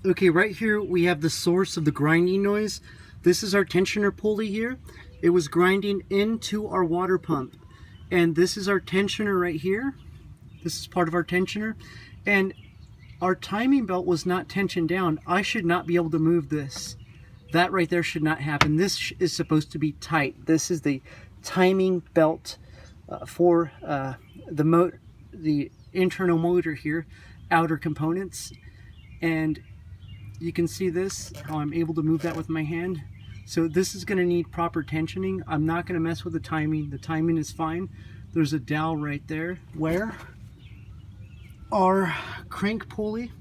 Okay, right here we have the source of the grinding noise. This is our tensioner pulley here. It was grinding into our water pump. And this is our tensioner right here. This is part of our tensioner. And our timing belt was not tensioned down. I should not be able to move this. That right there should not happen. This is supposed to be tight. This is the timing belt for the internal motor here, outer components. And you can see this, how I'm able to move that with my hand. So this is going to need proper tensioning. I'm not going to mess with the timing. The timing is fine. There's a dowel right there where our crank pulley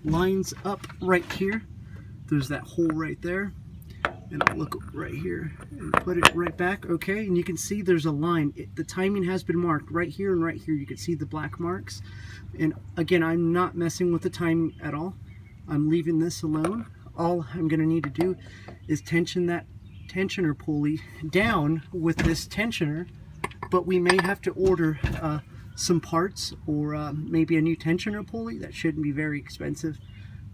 lines up right here. There's that hole right there. And I'll look right here and put it right back. Okay, and you can see there's a line. The timing has been marked right here and right here. You can see the black marks. And again, I'm not messing with the timing at all. I'm leaving this alone. All I'm going to need to do is tension that tensioner pulley down with this tensioner, but we may have to order some parts or maybe a new tensioner pulley. That shouldn't be very expensive,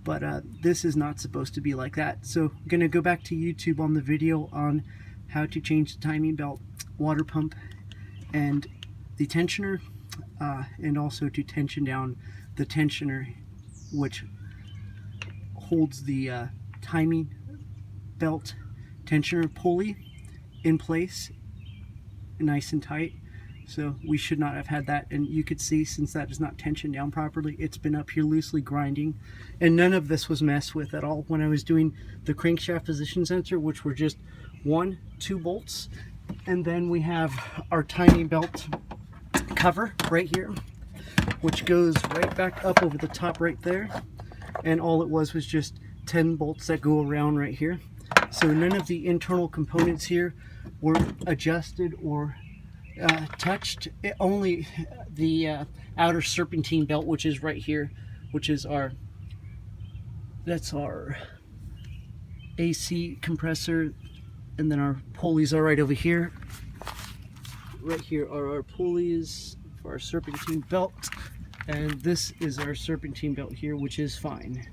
but this is not supposed to be like that. So I'm going to go back to YouTube on the video on how to change the timing belt, water pump, and the tensioner, and also to tension down the tensioner, which holds the timing belt tensioner pulley in place nice and tight. So we should not have had that, and you could see, since that is not tensioned down properly, it's been up here loosely grinding, and none of this was messed with at all when I was doing the crankshaft position sensor, which were just 2 bolts. And then we have our timing belt cover right here, which goes right back up over the top right there. And all it was just 10 bolts that go around right here. So none of the internal components here were adjusted or touched. Only the outer serpentine belt, which is right here, which is that's our AC compressor, and then our pulleys are right over here. Right here are our pulleys for our serpentine belt, and this is our serpentine belt here, which is fine.